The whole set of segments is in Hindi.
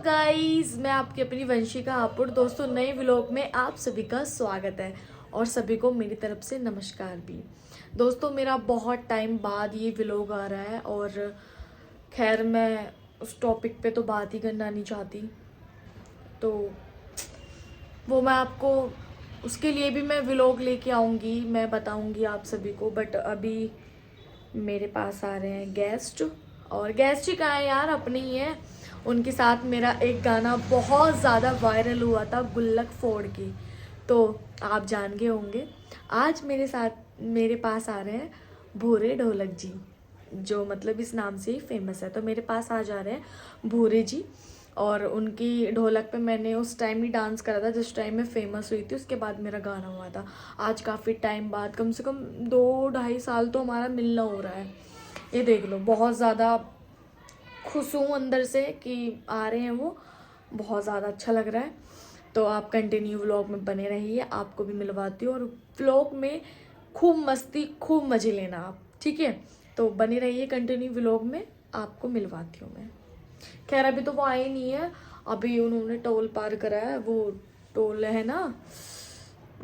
गाइस, मैं आपकी अपनी वंशिका हापुड़। दोस्तों, नए व्लॉग में आप सभी का स्वागत है और सभी को मेरी तरफ से नमस्कार भी। दोस्तों, मेरा बहुत टाइम बाद ये व्लॉग आ रहा है और खैर मैं उस टॉपिक पे तो बात ही करना नहीं चाहती, तो वो मैं आपको उसके लिए भी मैं व्लॉग लेके आऊँगी, मैं बताऊँगी आप सभी को। बट अभी मेरे पास आ रहे हैं गेस्ट, और गेस्ट ही कहाँ है यार, अपने ही है। उनके साथ मेरा एक गाना बहुत ज़्यादा वायरल हुआ था, गुल्लक फोड़ के, तो आप जान गए होंगे। आज मेरे पास आ रहे हैं भूरे ढोलक जी, जो मतलब इस नाम से ही फेमस है। तो मेरे पास आ जा रहे हैं भूरे जी, और उनकी ढोलक पे मैंने उस टाइम ही डांस करा था जिस टाइम में फेमस हुई थी। उसके बाद मेरा गाना हुआ था। आज काफ़ी टाइम बाद, कम से कम 2-2.5 साल तो हमारा मिलना हो रहा है। ये देख लो, बहुत ज़्यादा खुश हूँ अंदर से कि आ रहे हैं वो, बहुत ज़्यादा अच्छा लग रहा है। तो आप कंटिन्यू व्लॉग में बने रहिए, आपको भी मिलवाती हूँ, और व्लॉग में खूब मस्ती खूब मज़े लेना आप, ठीक है। तो बने रहिए कंटिन्यू व्लॉग में, आपको मिलवाती हूँ मैं। खैर अभी तो वो आए नहीं है, अभी उन्होंने टोल पार करा है। वो टोल है ना,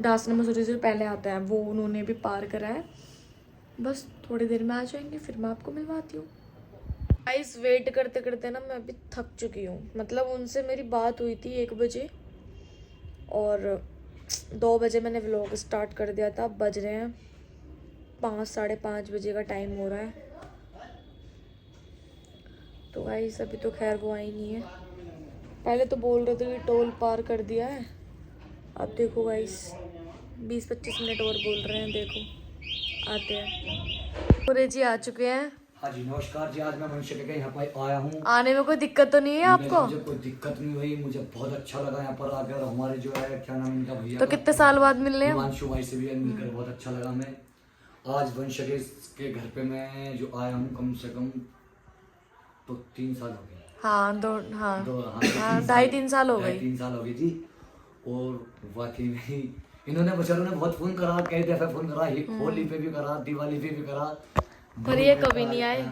डासना मसूरी से पहले आता है, वो उन्होंने भी पार करा है। बस थोड़ी देर में आ जाएंगे, फिर मैं आपको मिलवाती हूँ। गाइस, वेट करते करते ना मैं अभी थक चुकी हूँ। मतलब उनसे मेरी बात हुई थी 1 बजे और 2 बजे मैंने व्लॉग स्टार्ट कर दिया था। अब बज रहे हैं 5-5:30 बजे का टाइम हो रहा है। तो गाइस अभी तो खैर वो आई नहीं है। पहले तो बोल रहे थे कि टोल पार कर दिया है, अब देखो गाइस 20-25 मिनट और बोल रहे हैं, देखो आते हैं। पूरे जी आ चुके हैं। हाँ जी, नमस्कार जी। आज मैं मनुष्य के यहाँ पर आया हूँ। आने में कोई दिक्कत तो नहीं है आपको? मुझे कोई दिक्कत नहीं हुई, मुझे बहुत अच्छा लगा यहाँ पर आकर। हमारे जो है क्या नाम इनका भैया, तो कितने साल बाद मिल रहे हैं? हिमांशु भाई से भी मिलकर बहुत अच्छा लगा। मैं आज वंश के घर पे मैं जो आया हूँ, कम से कम तो 3 साल हो गए। हाँ, हाँ 2.5-3 साल हो गए। 3 साल हो गए जी। और वाकई में इन्होंने बेचारों ने बहुत फोन करा, कई दफे फोन करा, होली पे भी करा, दिवाली पे भी करा, पर ये कभी नहीं आए।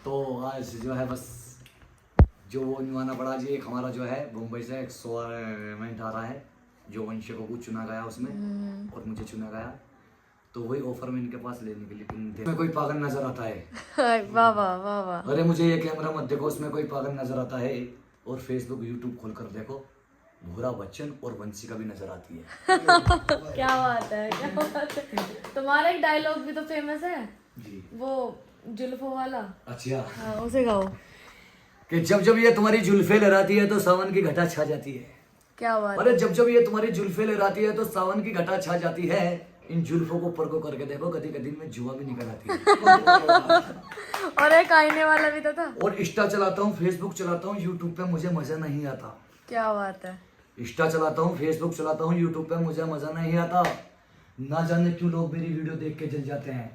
तो आज जो है बस जो वो निभाना पड़ा जी। एक हमारा जो है मुंबई से 100 आ रहा है, जो वंश को चुना गया उसमें, और मुझे चुना गया, तो वही ऑफर में इनके पास लेने के लिए। उसमें कोई पागल नजर आता है। वाह वाह वाह वाह। अरे मुझे ये कैमरा मत देखो, उसमें कोई पागल नजर आता है। और फेसबुक यूट्यूब खोल कर देखो, भूरा बच्चन और वंशिका भी नजर आती है। क्या बात है, क्या बात है। तुम्हारा एक डायलॉग भी तो फेमस है जी, वो जुल्फों वाला। अच्छा हाँ, उसे गाओ। कि जब जब ये तुम्हारी जुल्फे लहराती है तो सावन की घटा छा जाती है। क्या बात है। अरे जब जब ये तुम्हारी जुल्फे लहराती है तो सावन की घटा छा जाती है। इन जुल्फों को ऊपर को करके देखो, कभी कभी में जुआ भी निकल आती है। और एक आईने वाला भी तो था। और इंस्टा चलाता हूँ, फेसबुक चलाता हूँ, यूट्यूब पे मुझे मजा नहीं आता। क्या बात है। इंस्टा चलाता हूँ, फेसबुक चलाता हूँ, यूट्यूब पे मुझे मजा नहीं आता। ना जाने क्यों लोग मेरी वीडियो देख के जल जाते हैं,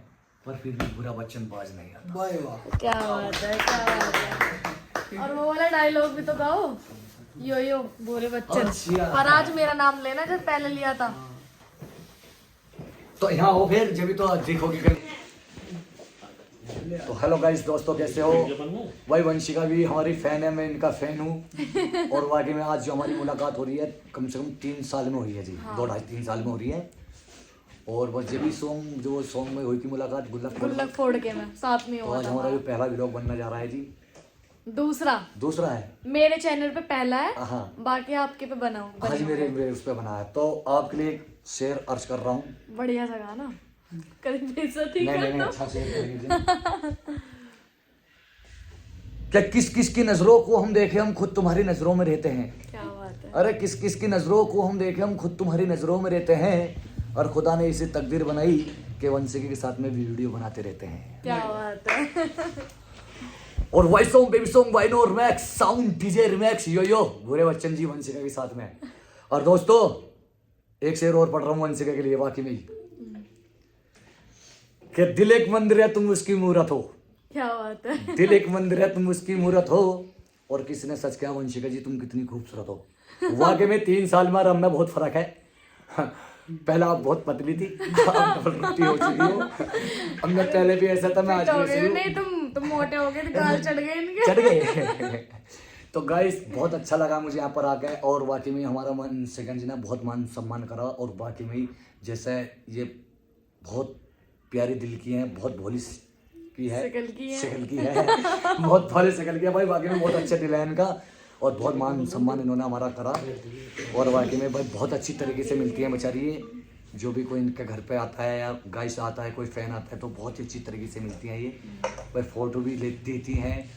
पर फिर भी बुरा बच्चन बाज नहीं आता। वाह वाह, क्या बात है, क्या बात है। और वो वाला डायलॉग भी तो गाओ, यो यो भूरे बच्चन। और आज मेरा नाम लेना जब पहले लिया था। तो यहाँ हो फिर जब तो देखोगे कल। तो हेलो गाइस, दोस्तों कैसे हो? वही वंशिका भी हमारी फैन है, मैं इनका फैन हूँ। और वाकई में आज जो हमारी मुलाकात हो रही है, कम से कम 3 साल में हो रही है जी। 2-2.5-3 साल में हो रही है। और वो जब भी सॉन्ग में हुई थी मुलाकात, गुल्लक फोड़ के मैं साथ में तो हुआ आज था। हमारा जो पहला व्लॉग बनने जा रहा है जी। दूसरा है मेरे चैनल पे पहला है। हाँ, बाकी आपके पे बनाऊं। आज मेरे उस पे बना है। तो आपके लिए एक शेर अर्ज कर रहा हूँ। बढ़िया सा गाना, कभी बेइज्जती नहीं, अच्छा शेर करेंगे। क्या किस किस की नजरों को हम देखे, हम खुद तुम्हारी नजरों में रहते हैं। क्या बात है। अरे किस किस की नजरों को हम देखे, हम खुद तुम्हारी नजरों में रहते हैं। और खुदा ने इसे तकदीर बनाई कि वंशिका के साथ में भी वीडियो बनाते रहते हैं। क्या बात है। और वॉइस सॉन्ग, बेबी सॉन्ग, वाइनो remix, sound DJ remix, yo yo Bhure Bachchan जी वंशिका के साथ में। और दोस्तों एक शेर और पढ़ रहा हूँ वंशिका के लिए, वाकई में कि दिल एक मंदिर है तुम उसकी मूरत हो। क्या बात है। दिल एक मंदिर है तुम उसकी मूरत हो, और किसी ने सच कहा वंशिका जी तुम कितनी खूबसूरत हो। वाकई में 3 साल में हम में बहुत फर्क है। पहले आप बहुत पतली थी, आप डबल रोटी हो चुकी हो। अब मैं पहले भी ऐसा था, मैं आज भी ऐसी हूँ। नहीं, तुम मोटे हो गए, गाल चढ़ गए इनके। चढ़ गए। तो गाइस बहुत अच्छा लगा मुझे यहाँ पर आकर, और वाकई में हमारा मन सेकंड जी ने बहुत मान सम्मान करा, और वाकई में जैसे ये बहुत प्यारी दिल की है, बहुत भोली की है, शकल की है। बहुत भोली शकल की है भाई, वाकई में बहुत अच्छे दिल है इनका, और बहुत मान सम्मान इन्होंने हमारा करा, और वाकई में भाई बहुत अच्छी तरीके से मिलती है बेचारी ये, जो भी कोई इनके घर पे आता है या गाइस आता है, कोई फैन आता है तो बहुत ही अच्छी तरीके से मिलती हैं ये भाई, फ़ोटो भी देती हैं,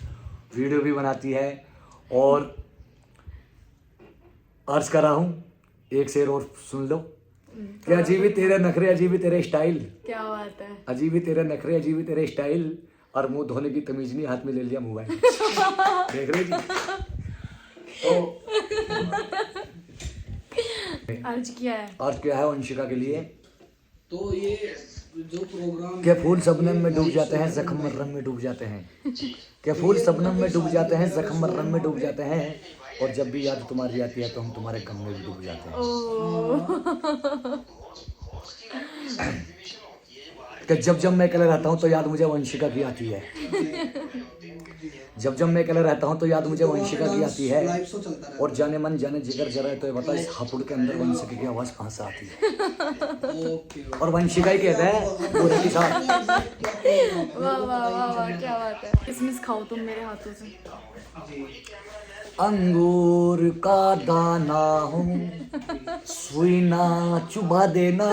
वीडियो भी बनाती है, और अर्ज कर रहा हूँ एक शेर और सुन लो कि अजीब ही तेरे नखरे अजीब ही तेरे स्टाइल, क्या बात है। अजीब ही तेरे नखरे अजीब ही तेरे स्टाइल, और मुंह धोने की तमीज नहीं, हाथ में ले लिया मोबाइल। देख रहे जी। तो अर्ज किया है। अर्ज किया है वंशिका के लिए, तो ये जो प्रोग्राम के फूल शबनम में डूब जाते हैं, जख्म मर्रम में डूब जाते हैं, के फूल शबनम में डूब जाते हैं, जख्म मर्रम में डूब जाते हैं, और जब भी याद तुम्हारी आती है तो हम तुम्हारे गम में भी डूब जाते हैं। कि जब जब मैं अकेला रहता हूँ तो याद मुझे वंशिका की आती है, जब जब मैं अकेला रहता हूँ तो याद मुझे वंशिका की आती है, लाइव शो चलता रहता और जाने मन जाने जिगर जरा, तो ये बता इस हापुड़ के अंदर वंशिका की आवाज़ कहाँ से आती है। है। ओके और वंशिका ही कहते हैं पूरे के साथ। वाह वाह वाह वाह, क्या बात है। किसमिस खाओ तुम मेरे हाथों से। अंगूर का दाना हूँ, सुई ना चुभा देना,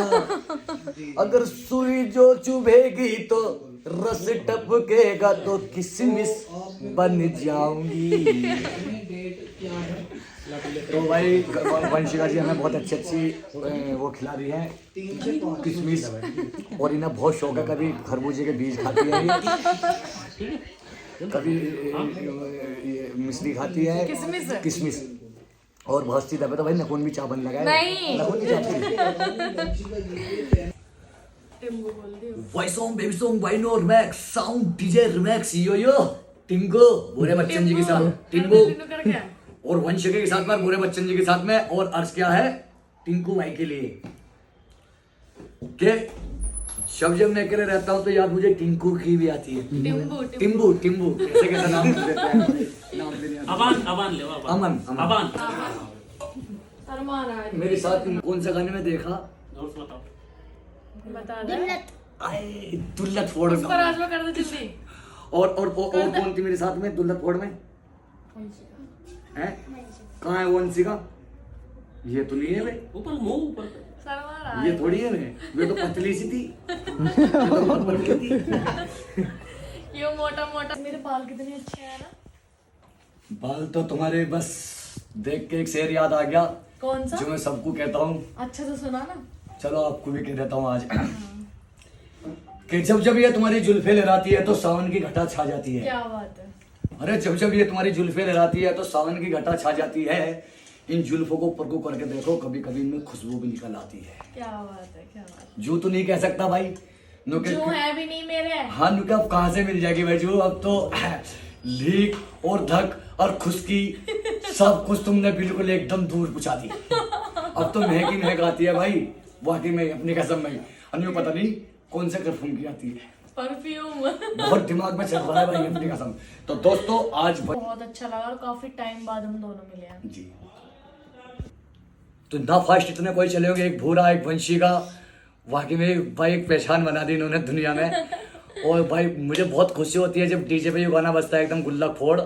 अगर सुई जो चुभेगी तो रस टपकेगा, तो किसमिस बन जाऊंगी। डेट क्या है? तो भाई वंशिका जी हमें बहुत अच्छी वो खिला रही है किशमिश, और इन्हें बहुत शौक है, कभी खरबूजे के बीज खाती है ये, कभी ये मिश्री खाती है, किशमिश, और बहुत सी दफे तो भाई नखून भी चाबन लगा है, नहीं। नखून भी चाबन। टिम्बू बोल दी। वॉइस सॉन्ग बेबी सॉन्ग वाइनो remix sound DJ remix yo टिंको बुरे बच्चन जी के साथ, टिंको करके और वंशिका के साथ में, बुरे बच्चन जी के साथ में, और अर्ज क्या है टिंकू भाई के लिए कि जब मैं अकेले रहता हूँ तो याद मुझे टिंकू की भी आती है। टिम्बू टिम्बू टिम्बू कैसे कैसे नाम देते हैं, नाम देने आते हैं। अबान ले अमन अबान अरमान आ मेरे साथ कौन सा गाने में देखा, जोर से बताओ। बता दे। आए दुल्लत फोड़ उसको राज में कर दो जल्दी। और कौन थी मेरे साथ में दुल्लत फोड़ में, हैं कहाँ है वो वंशिका, ये तो नहीं है भाई, ऊपर मुंह ऊपर सलमान आ ये थोड़ी है वे तो पतली सी थी, ये तो बहुत पतली थी। ये मोटा मोटा। मेरे बाल कितने अच्छे हैं ना। बाल तो तुम्हारे बस देख के एक शेर याद आ गया, कौन सा? जो मैं सबको कहता हूँ, अच्छे से सुना ना। चलो आपको भी कह देता हूँ आज, कि जब जब ये तुम्हारी जुल्फे लहराती है तो सावन की घटा छा जाती है। क्या बात है। अरे जब जब ये तुम्हारी जुल्फे लहराती है तो सावन की घटा छा जाती है, इन जुल्फों को परखो करके देखो, कभी कभी इनमें खुशबू भी निकल आती है। क्या बात है, क्या बात है। जू तो नहीं कह सकता भाई, नुके जो है भी नहीं मेरे। हाँ नुके अब कहाँ से मिल जाएगी भाई जू, अब तो लीक और धक और खुशकी सब कुछ तुमने बिल्कुल एकदम दूर पहुंचा दी। अब तो महक ही महक आती है भाई, वाकई में अपनी कसम में, अन्यों पता नहीं कौन से परफ्यूम की आती है, परफ्यूम। बहुत दिमाग में चल रहा है भाई अपनी कसम। तो दोस्तों आज बहुत अच्छा लगा, और काफी टाइम बाद हम दोनों मिले हैं। जी तो ना फास्ट इतने कोई चले होंगे, एक भूरा एक वंशिका, वाकई में भाई एक पहचान बना दी इन्होंने दुनिया में। और भाई मुझे बहुत खुशी होती है जब डीजे पे ये गाना बजता है एकदम गुल्ला फोड़,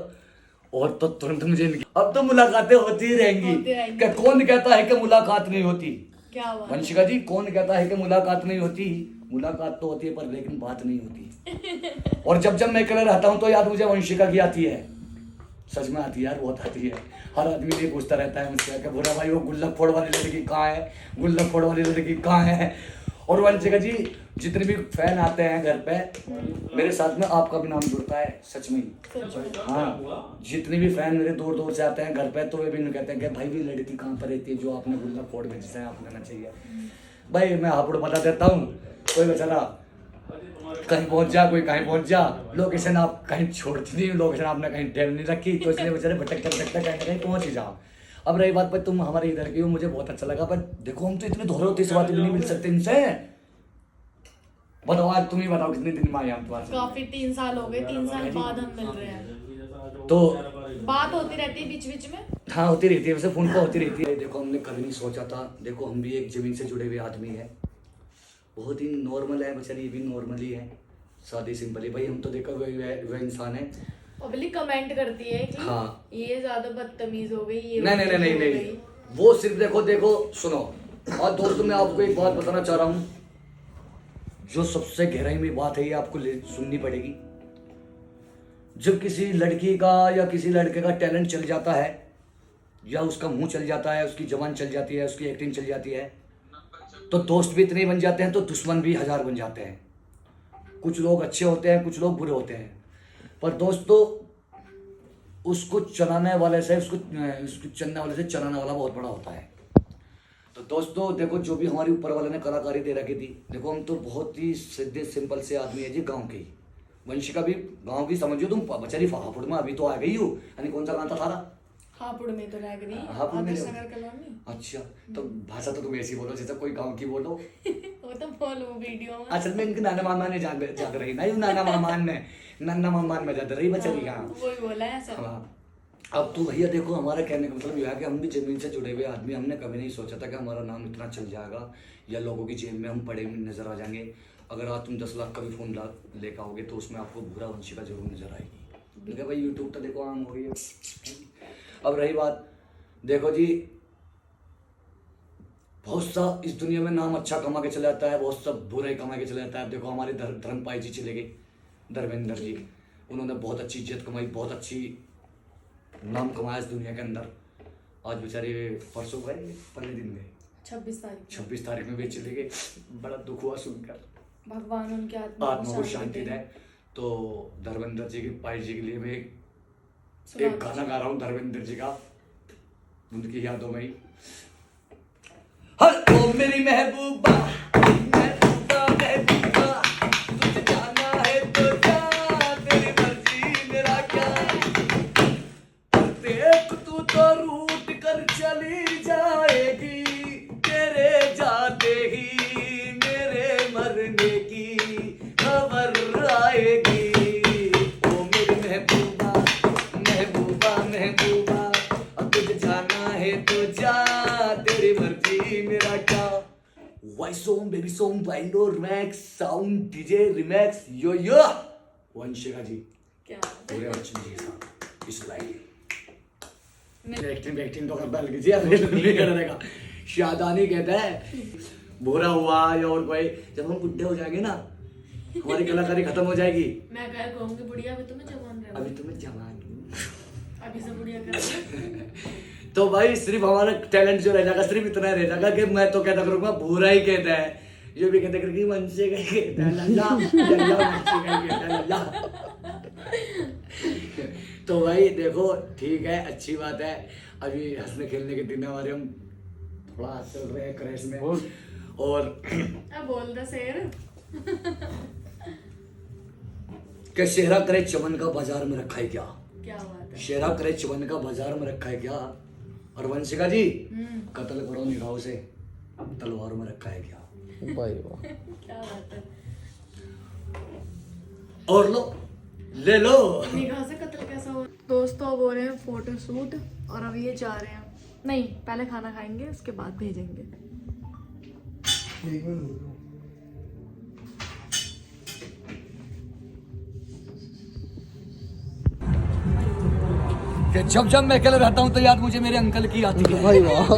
और तो तुरंत मुझे अब तो मुलाकातें होती ही रहेंगी। क्या कौन कहता है कि मुलाकात नहीं होती, क्या बात। वंशिका जी कौन कहता है कि मुलाकात नहीं होती, मुलाकात तो होती है पर लेकिन बात नहीं होती। और जब जब मैं अकेला रहता हूँ तो याद मुझे वंशिका की आती है, सच में आती है यार, बहुत आती है। हर आदमी ये पूछता रहता है मुझसे कि बुरा भाई वो गुल्लक फोड़ वाली लड़की कहाँ है, गुल्लक फोड़ वाली लड़की कहाँ है। और वंशिका जी जितने भी फैन आते हैं घर पे, मेरे साथ में आपका भी नाम जुड़ता है, सच में। हाँ जितने भी फैन मेरे दूर दूर से आते हैं घर पे, तो वे भी कहते हैं कि भाई भी लड़की कहाँ पर रहती है जो आपने गुल्लक फोड़ में जिसे आप लेना चाहिए। भाई मैं हापुड़ बता देता हूँ, कोई बेचारा कहीं पहुंच जा, कोई कहीं पहुंच जा, लोकेशन आप कहीं छोड़ती नहीं, लोकेशन आपने कहीं टेल नहीं रखी, तो इसलिए बेचारे भटकते भटकते कहीं ना कहीं पहुंच ही जाओ। अब रही बात पर तुम हमारे इधर की हो, मुझे बहुत अच्छा लगा, पर देखो हम तो इतने धोरे होते इस बात भी नहीं मिल सकते इनसे। बताओ आज तुम ही बताओ कितने दिन में आए हम तुम्हारे। काफी 3 साल हो गए, 3 साल बाद हम मिल रहे हैं। तो बात होती रहती है बीच बीच में। हाँ होती रहती है, वैसे फोन पे होती रहती है। देखो हमने कभी नहीं सोचा था, देखो हम भी एक जमीन से जुड़े हुए आदमी हैं, बहुत ही नॉर्मल है बेचारी, ये भी नॉर्मल ही है, सादी सिंपल ही। भाई हम तो देखो वह इंसान है। पब्लिक कमेंट करती है कि हाँ। ये ज्यादा बदतमीज हो गई, ये नहीं नहीं नहीं नहीं हो नहीं, गई। वो सिर्फ देखो सुनो। और दोस्तों मैं आपको एक बात बताना चाह रहा हूँ, जो सबसे गहराई में बात है ये आपको सुननी पड़ेगी। जब किसी लड़की का या किसी लड़के का टैलेंट चल जाता है, या उसका मुंह चल जाता है, उसकी जबान चल जाती है, उसकी एक्टिंग चल जाती है, तो दोस्त भी इतने बन जाते हैं तो दुश्मन भी 1000 बन जाते हैं। कुछ लोग अच्छे होते हैं, कुछ लोग बुरे होते हैं, पर दोस्तों उसको चलाने वाले से उसको चलने वाले से चलाने वाला बहुत बड़ा होता है। तो दोस्तों देखो, जो भी हमारी ऊपर वाले ने कलाकारी दे रखी थी, देखो हम तो बहुत ही सीधे सिंपल से आदमी है जी, गांव के ही। वंशिका भी गांव की समझो तुम, बेचारी फाफुड़ में अभी तो आ गई हो। यानी कौन सा गांव था सारा? हापुड़ में तो रह गई, हापुड़ में आदर्श रह- नगर कॉलोनी। अच्छा, तो भाषा तो तुम ऐसी बोलो जैसे कोई गांव की बोलो। वो तो बोलो वीडियो में। असल में इनके नाना मामा ने जाग रही ना, नाना मामान में जाते रही बेचारी गाँव। वही बोला है सब। हाँ। अब तो भैया देखो, हमारा कहने का मतलब यह है कि हम भी जमीन से जुड़े हुए आदमी, हमने कभी नहीं सोचा था कि हमारा नाम इतना चल जाएगा या लोगों की जेब में हम पड़े हुए नजर आ जाएंगे। अगर आज तुम 10 लाख का भी फोन लेकर आओगे तो उसमें आपको भूरा वंशिका जरूर नजर आएगी, क्योंकि भाई यूट्यूब तो देखो आम हो गई है। अब रही बात, देखो जी, बहुत सा इस दुनिया में नाम अच्छा कमा के चला जाता है, बहुत सा बुरे कमा के चला जाता है। देखो हमारे धर्मपाई जी चले गए, धर्मेंद्र जी, उन्होंने बहुत अच्छी इज्जत कमाई, बहुत अच्छी नाम कमाया इस दुनिया के अंदर। आज बेचारे परसों गए, पहले दिन गए 26 तारीख में वे चले गए। बड़ा दुख हुआ सुनकर, भगवान उनके आत्मा को शांति दे। तो धर्मेंद्र जी के पाई जी के लिए मैं एक गाना गा रहा हूँ धर्मेंद्र जी का, उनकी यादों में ही। हर ओ मेरी महबूबा, महबूबा महबूबा, तुझे जाना है तो जा, तेरी मर्जी मेरा क्या। देख तू तो रूठ कर चली जाएगी, तेरे जाते ही मेरे मरने की खबर आएगी। ओ मेरी महबूबा महबूबा महबूबा, अब तुझे जाना है तो जा, तेरी मर्जी मेरा क्या। वॉइस सॉन्ग, बेबी सॉन्ग, वाइंडो remix, sound DJ remix, yo yo Vanshika ji, क्या पूरे बच्चन जी के साथ इस लाइन एक्टिंग तो करता लगी जी, नहीं करने का। शादानी कहता है बुरा हुआ या और कोई, जब हम बुढ़े हो जाएंगे ना, हमारी कलाकारी खत्म हो जाएगी। मैं क्या कहूंगी, बुढ़िया अभी तुम्हें जवान रहे, अभी तुम्हें जवान अभी से बुढ़िया कर। तो भाई सिर्फ हमारा टैलेंट जो रह जाएगा सिर्फ इतना रह जाएगा कि मैं तो कहता करूंगा बुरा ही कहता है, ये भी कहता करके मन से कहता है लल्ला लल्ला, मन से कहता है लल्ला। तो भाई देखो ठीक है, अच्छी बात है, अभी हंसने खेलने के दिन हमारे, हम थोड़ा चल रहे हैं क्रैश में। और अब बोल दो शेर। क्या शेरा करे चमन का बाजार में रखा है क्या, क्या बात है। शेरा करे चमन का बाजार में रखा है क्या। और वंशिका जी, कत्ल करो निगाहों से, तलवारों में रखा है क्या। भाई वाह, क्या बात है। और लो ले लो। निगाह से कत्ल कैसा हो। दोस्तों अब हो रहे हैं फोटो शूट और अब ये जा रहे हैं, नहीं पहले खाना खाएंगे उसके बाद भेजेंगे। कि जब जब मैं अकेले रहता हूँ तो याद मुझे मेरे अंकल की आती है। भाई वाह,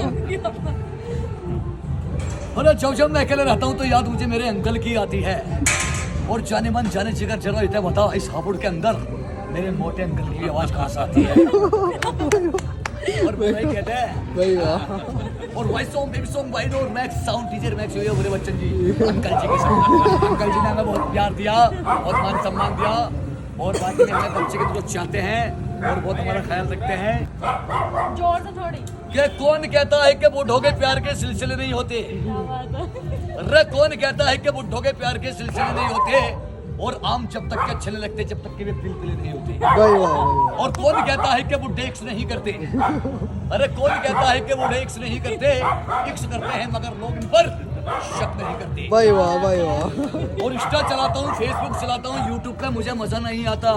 और जब जब मैं अकेले रहता हूँ तो याद मुझे मेरे अंकल की आती है। और जाने मन जाने जिगर जरा इतना बता, इस हापुड़ के अंदर मेरे मोटे अंकल की आवाज कहाँ से आती है। और भाई कहते हैं भाई वाह, और voice song, baby song, wide और मैक्स, साउंड टीचर मैक्स हुए मेरे बच्चन जी, अंकल जी के साथ। अंकल जी ने हमें बहुत प्यार दिया, बहुत मान सम्मान दिया, और बाकी में हमें बच्चे के तरफ चाहते हैं और बहुत हमारा ख्याल रखते हैं। जोर से थोड़ी। ये कौन कहता है कि बुढ़ों के प्यार के सिलसिले नहीं होते। क्या बात है। अरे कौन कहता है कि बुढ़ों के प्यार के सिलसिले नहीं होते, और आम जब तक के अच्छे नहीं लगते जब तक के वे पिलपिले नहीं होते। भाई वाह, और कौन कहता है कि बुढ़े इक्स नहीं करते। अरे कौन कहता है कि बुढ़े इक्स नहीं करते, इक्स करते हैं मगर लोग इन पर शक नहीं करते। भाई वाह, भाई वाह, और इंस्टा चलाता हूँ, फेसबुक चलाता हूँ, यूट्यूब पे मुझे मजा नहीं आता,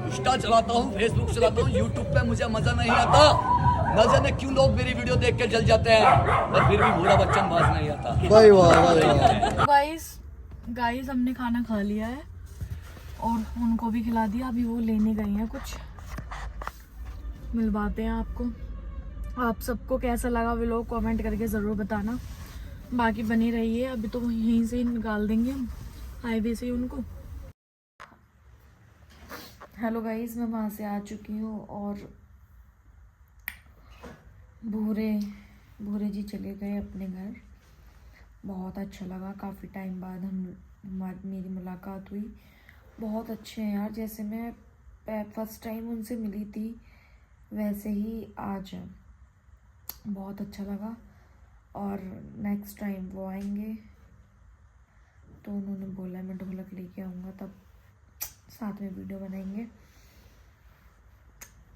इंस्टा चलाता हूँ, फेसबुक चलाता हूँ, यूट्यूब पे मुझे मजा नहीं आता। न जाने क्यों लोग मेरी वीडियो देख के जल जाते हैं, पर फिर भी बुरा बच्चन बाज नहीं आता। भाई वाह भाई वाह। गाइस हमने खाना खा लिया है और उनको भी खिला दिया। अभी वो लेने गई हैं कुछ, मिलवाते हैं आपको। आप सबको कैसा लगा व्लॉग कमेंट करके ज़रूर बताना। बाकी बनी रहिए, अभी तो यहीं से निकाल देंगे हम हाईवे से उनको। हेलो गाइस, मैं वहाँ से आ चुकी हूँ और भूरे जी चले गए अपने घर। बहुत अच्छा लगा, काफ़ी टाइम बाद मेरी मुलाकात हुई। बहुत अच्छे हैं यार, जैसे मैं फर्स्ट टाइम उनसे मिली थी वैसे ही आज है। बहुत अच्छा लगा और नेक्स्ट टाइम वो आएंगे तो उन्होंने बोला मैं ढोलक लेके आऊँगा, तब साथ में वीडियो बनाएंगे।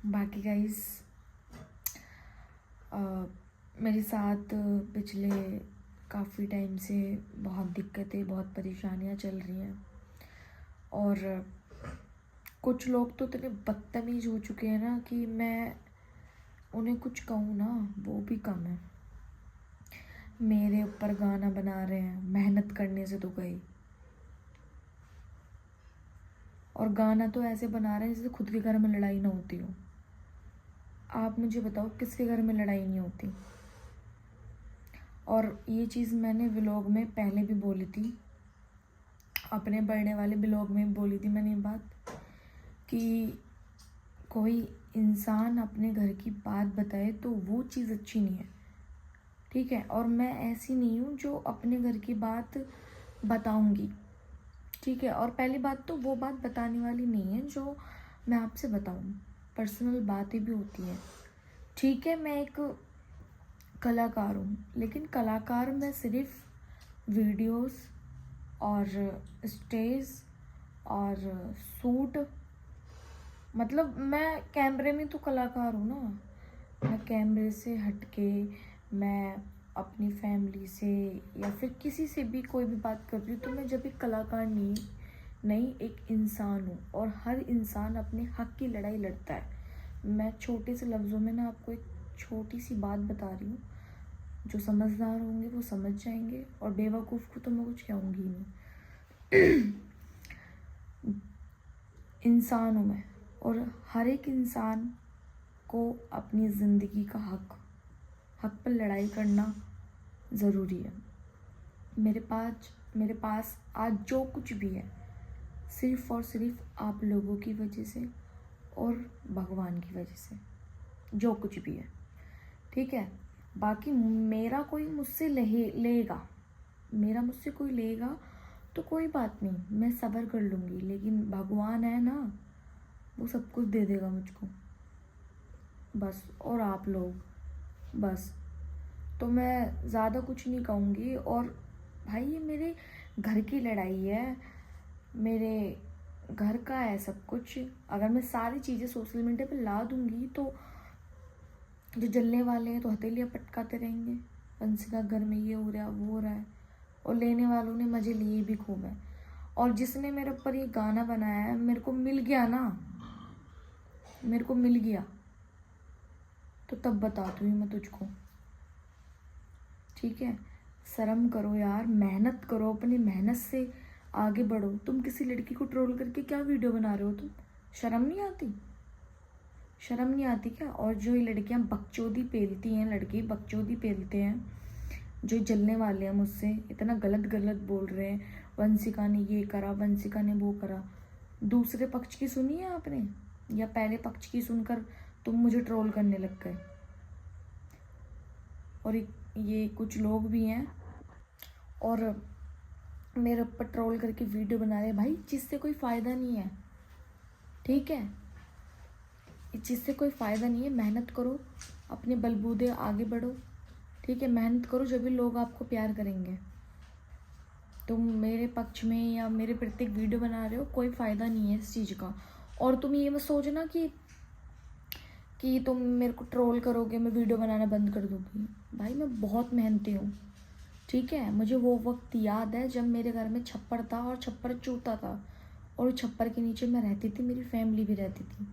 बाकी गाइस मेरे साथ पिछले काफ़ी टाइम से बहुत दिक्कतें, बहुत परेशानियां चल रही हैं और कुछ लोग तो इतने बदतमीज़ हो चुके हैं ना कि मैं उन्हें कुछ कहूँ ना वो भी कम है। मेरे ऊपर गाना बना रहे हैं, मेहनत करने से तो गई, और गाना तो ऐसे बना रहे हैं जैसे खुद के घर में लड़ाई ना होती हो। आप मुझे बताओ किसके घर में लड़ाई नहीं होती। और ये चीज़ मैंने व्लॉग में पहले भी बोली थी, अपने बर्थडे वाले व्लॉग में भी बोली थी मैंने ये बात कि कोई इंसान अपने घर की बात बताए तो वो चीज़ अच्छी नहीं है, ठीक है। और मैं ऐसी नहीं हूँ जो अपने घर की बात बताऊँगी, ठीक है। और पहली बात तो वो बात बताने वाली नहीं है जो मैं आपसे बताऊँ, पर्सनल बातें भी होती हैं, ठीक है। मैं एक कलाकार हूँ, लेकिन कलाकार मैं सिर्फ वीडियोस और स्टेज और शूट, मतलब मैं कैमरे में तो कलाकार हूँ ना। मैं कैमरे से हटके मैं अपनी फैमिली से या फिर किसी से भी कोई भी बात कर रही हूँ तो मैं जब एक कलाकार नहीं एक इंसान हूँ, और हर इंसान अपने हक की लड़ाई लड़ता है। मैं छोटे से लफ्ज़ों में ना आपको एक छोटी सी बात बता रही हूँ, जो समझदार होंगे वो समझ जाएंगे और बेवकूफ़ को तो मैं कुछ कहूँगी नहीं। इंसान हूँ मैं, और हर एक इंसान को अपनी ज़िंदगी का हक पर लड़ाई करना ज़रूरी है। मेरे पास आज जो कुछ भी है सिर्फ़ और सिर्फ आप लोगों की वजह से और भगवान की वजह से, जो कुछ भी है, ठीक है। बाकी मेरा कोई मुझसे मुझसे कोई लेगा तो कोई बात नहीं, मैं सब्र कर लूँगी, लेकिन भगवान है ना, वो सब कुछ दे देगा मुझको बस। और आप लोग बस, तो मैं ज़्यादा कुछ नहीं कहूँगी। और भाई ये मेरे घर की लड़ाई है, मेरे घर का है सब कुछ। अगर मैं सारी चीज़ें सोशल मीडिया पे ला दूँगी तो जो जलने वाले हैं तो हथेलियाँ पटकाते रहेंगे, वंशिका घर में ये हो रहा है वो हो रहा है, और लेने वालों ने मज़े लिए भी खूब है। और जिसने मेरे ऊपर ये गाना बनाया है मेरे को मिल गया ना, मेरे को मिल गया तो तब बताती हूँ मैं तुझको, ठीक है। शर्म करो यार, मेहनत करो, अपनी मेहनत से आगे बढ़ो। तुम किसी लड़की को ट्रोल करके क्या वीडियो बना रहे हो? तुम शर्म नहीं आती? शर्म नहीं आती क्या? और जो ये लड़कियां बकचोदी पेलती हैं, लड़के बकचोदी पेलते हैं, जो जलने वाले हैं मुझसे, इतना गलत बोल रहे हैं, वंशिका ने ये करा, वंशिका ने वो करा। दूसरे पक्ष की सुनी है आपने, या पहले पक्ष की सुनकर तुम मुझे ट्रोल करने लग गए? और ये कुछ लोग भी हैं और मेरे ऊपर ट्रोल करके वीडियो बना रहे हैं। भाई जिससे कोई फ़ायदा नहीं है, ठीक है, जिससे कोई फ़ायदा नहीं है। मेहनत करो, अपने बलबूते आगे बढ़ो, ठीक है। मेहनत करो, जब भी लोग आपको प्यार करेंगे। तुम मेरे पक्ष में या मेरे प्रत्येक वीडियो बना रहे हो, कोई फ़ायदा नहीं है इस चीज़ का। और तुम ये मत सोचना कि तुम मेरे को ट्रोल करोगे मैं वीडियो बनाना बंद कर दूँगी। भाई मैं बहुत मेहनती हूँ, ठीक है। मुझे वो वक्त याद है जब मेरे घर में छप्पर था और छप्पर चूता था, और छप्पर के नीचे मैं रहती थी, मेरी फैमिली भी रहती थी।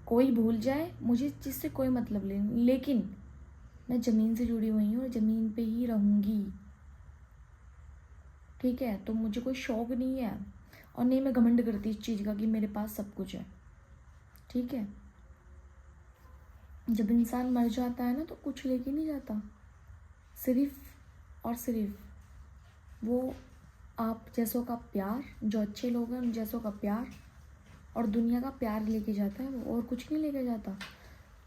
कोई भूल जाए, मुझे जिससे कोई मतलब नहीं, लेकिन मैं ज़मीन से जुड़ी हुई हूँ और ज़मीन पे ही रहूँगी। ठीक है, तो मुझे कोई शौक नहीं है और नहीं मैं घमंड करती इस चीज़ का कि मेरे पास सब कुछ है। ठीक है, जब इंसान मर जाता है ना तो कुछ लेके नहीं जाता, सिर्फ और सिर्फ वो आप जैसों का प्यार, जो अच्छे लोग हैं उन जैसों का प्यार और दुनिया का प्यार लेके जाता है वो, और कुछ नहीं लेके जाता।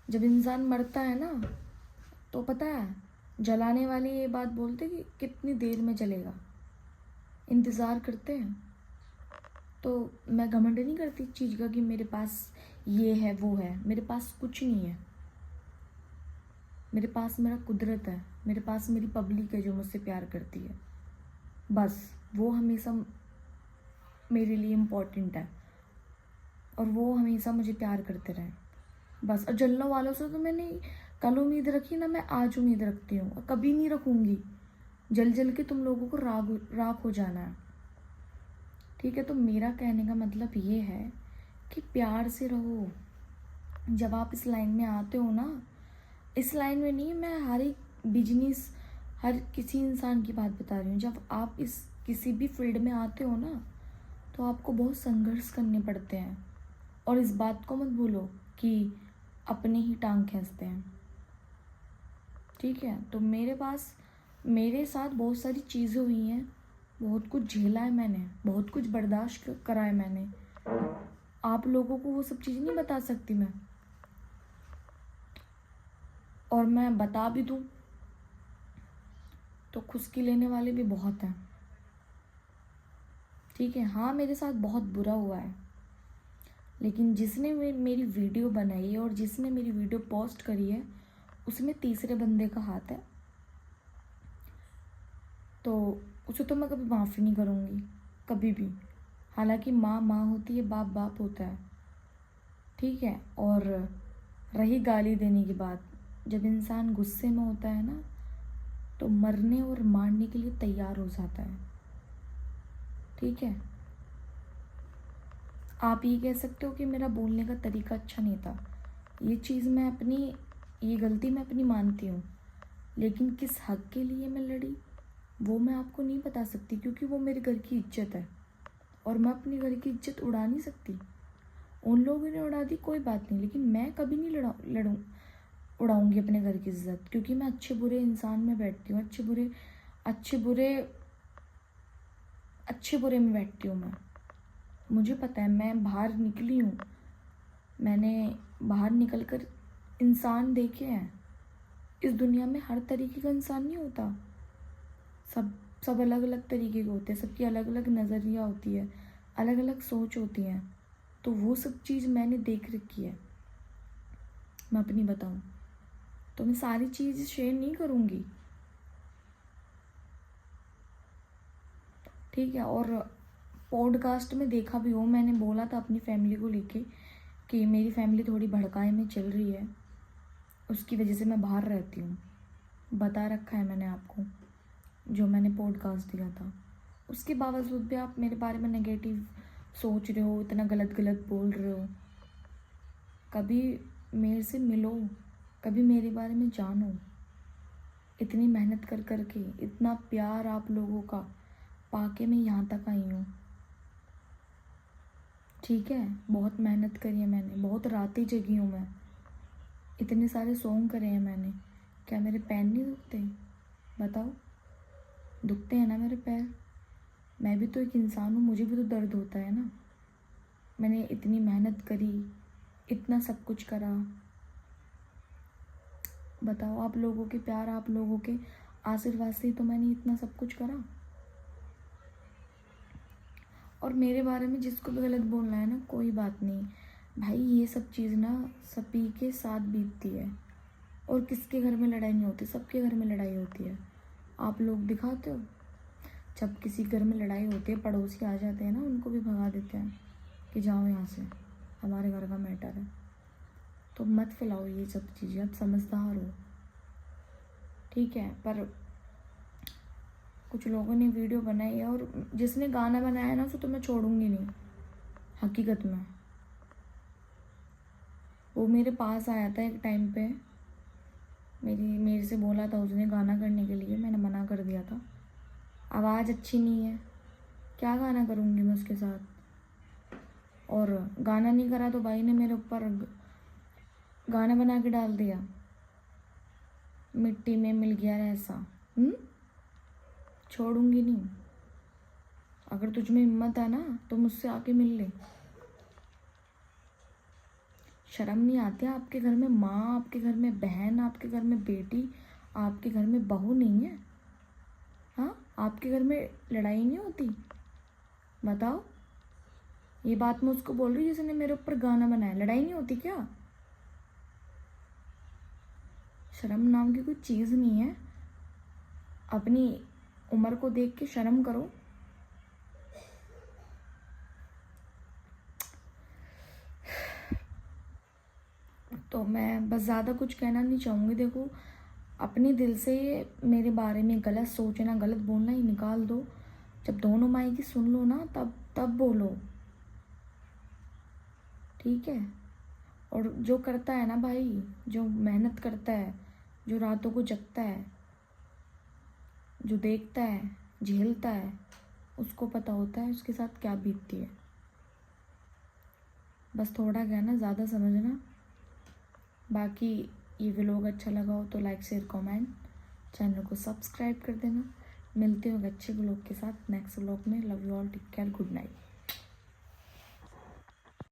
जब इंसान मरता है ना तो पता है, जलाने वाले ये बात बोलते कि कितनी देर में जलेगा, इंतज़ार करते हैं। तो मैं घमंड नहीं करती इस चीज़ का कि मेरे पास ये है वो है, मेरे पास कुछ नहीं है। मेरे पास मेरा कुदरत है, मेरे पास मेरी पब्लिक है जो मुझसे प्यार करती है, बस वो हमेशा मेरे लिए इम्पोर्टेंट है और वो हमेशा मुझे प्यार करते रहें बस। और जलने वालों से तो मैंने कल उम्मीद रखी ना, मैं आज उम्मीद रखती हूँ और कभी नहीं रखूँगी। जल जल के तुम लोगों को राख हो जाना है। ठीक है, तो मेरा कहने का मतलब ये है कि प्यार से रहो। जब आप इस लाइन में आते हो ना, इस लाइन में नहीं, मैं हर एक बिजनेस, हर किसी इंसान की बात बता रही हूँ। जब आप इस किसी भी फील्ड में आते हो ना तो आपको बहुत संघर्ष करने पड़ते हैं। और इस बात को मत भूलो कि अपने ही टांग खींचते हैं। ठीक है, तो मेरे साथ बहुत सारी चीज़ें हुई हैं, बहुत कुछ झेला है मैंने, बहुत कुछ बर्दाश्त करा है मैंने। आप लोगों को वो सब चीज़ें नहीं बता सकती मैं, और मैं बता भी दूँ तो खुशकी लेने वाले भी बहुत हैं। ठीक है, हाँ मेरे साथ बहुत बुरा हुआ है, लेकिन जिसने मेरी वीडियो बनाई है और जिसने मेरी वीडियो पोस्ट करी है उसमें तीसरे बंदे का हाथ है, तो उसे तो मैं कभी माफ़ी नहीं करूँगी, कभी भी। हालांकि माँ माँ होती है, बाप बाप होता है। ठीक है, और रही गाली देने की बात, जब इंसान गुस्से में होता है ना तो मरने और मारने के लिए तैयार हो जाता है। ठीक है, आप ये कह सकते हो कि मेरा बोलने का तरीका अच्छा नहीं था, ये गलती मैं अपनी मानती हूँ, लेकिन किस हक के लिए मैं लड़ी वो मैं आपको नहीं बता सकती, क्योंकि वो मेरे घर की इज्जत है और मैं अपने घर की इज्जत उड़ा नहीं सकती। उन लोगों ने उड़ा दी कोई बात नहीं, लेकिन मैं कभी नहीं उड़ाऊंगी अपने घर की इज्जत, क्योंकि मैं अच्छे बुरे इंसान में बैठती हूँ, अच्छे बुरे में बैठती हूँ मैं। मुझे पता है, मैं बाहर निकली हूँ, मैंने बाहर निकल कर इंसान देखे हैं। इस दुनिया में हर तरीके का इंसान नहीं होता, सब अलग अलग तरीके के होते हैं, सबकी अलग अलग नज़रिया होती है, अलग अलग सोच होती है। तो वो सब चीज़ मैंने देख रखी है। मैं अपनी बताऊँ तो मैं सारी चीज़ शेयर नहीं करूँगी। ठीक है, और पॉडकास्ट में देखा भी हो, मैंने बोला था अपनी फैमिली को लेके कि मेरी फैमिली थोड़ी भड़काए में चल रही है, उसकी वजह से मैं बाहर रहती हूँ। बता रखा है मैंने आपको, जो मैंने पॉडकास्ट दिया था। उसके बावजूद भी आप मेरे बारे में नेगेटिव सोच रहे हो, इतना गलत गलत बोल रहे हो। कभी मेरे से मिलो, कभी मेरे बारे में जानो। इतनी मेहनत कर कर के, इतना प्यार आप लोगों का पाके मैं यहाँ तक आई हूँ। ठीक है, बहुत मेहनत करी है मैंने, बहुत रातें जगी हूँ मैं, इतने सारे सॉन्ग करे हैं मैंने। क्या मेरे पैर नहीं दुखते? बताओ, दुखते हैं ना मेरे पैर। मैं भी तो एक इंसान हूँ, मुझे भी तो दर्द होता है ना। मैंने इतनी मेहनत करी, इतना सब कुछ करा। बताओ, आप लोगों के प्यार, आप लोगों के आशीर्वाद से ही तो मैंने इतना सब कुछ करा। और मेरे बारे में जिसको भी गलत बोलना है ना, कोई बात नहीं भाई, ये सब चीज़ ना सभी के साथ बीतती है और किसके घर में लड़ाई नहीं होती, सबके घर में लड़ाई होती है। आप लोग दिखाते हो, जब किसी घर में लड़ाई होती है पड़ोसी आ जाते हैं ना, उनको भी भगा देते हैं कि जाओ यहाँ से, हमारे घर का मैटर है। तो मत फैलाओ ये सब चीज़ें, अब समझदार हो। ठीक है, पर कुछ लोगों ने वीडियो बनाई है, और जिसने गाना बनाया ना उसे तो मैं छोड़ूंगी नहीं हकीकत में। वो मेरे पास आया था एक टाइम पे, मेरे से बोला था उसने गाना करने के लिए, मैंने मना कर दिया था। आवाज़ अच्छी नहीं है, क्या गाना करूँगी मैं उसके साथ। और गाना नहीं करा तो भाई ने मेरे ऊपर गाना बना के डाल दिया, मिट्टी में मिल गया ऐसा। छोड़ूंगी नहीं। अगर तुझ में हिम्मत है ना तो मुझसे आके मिल ले। शर्म नहीं आती आपके घर में माँ, आपके घर में बहन, आपके घर में बेटी, आपके घर में बहू नहीं है? हाँ, आपके घर में लड़ाई नहीं होती? बताओ। ये बात मैं उसको बोल रही हूँ जिसने मेरे ऊपर गाना बनाया। लड़ाई नहीं होती क्या? शर्म नाम की कोई चीज़ नहीं है। अपनी उम्र को देख के शर्म करो। तो मैं बस ज़्यादा कुछ कहना नहीं चाहूँगी। देखो, अपने दिल से मेरे बारे में गलत सोचना, गलत बोलना ही निकाल दो। जब दोनों माई की सुन लो ना, तब बोलो, ठीक है? और जो करता है ना भाई, जो मेहनत करता है, जो रातों को जगता है, जो देखता है, झेलता है, उसको पता होता है उसके साथ क्या बीतती है। बस थोड़ा कहना, ज़्यादा समझना। बाकी ये व्लॉग अच्छा लगा हो तो लाइक शेयर कमेंट, चैनल को सब्सक्राइब कर देना। मिलते हो अच्छे व्लॉग के साथ नेक्स्ट व्लॉग में। Love you all, take care, good night.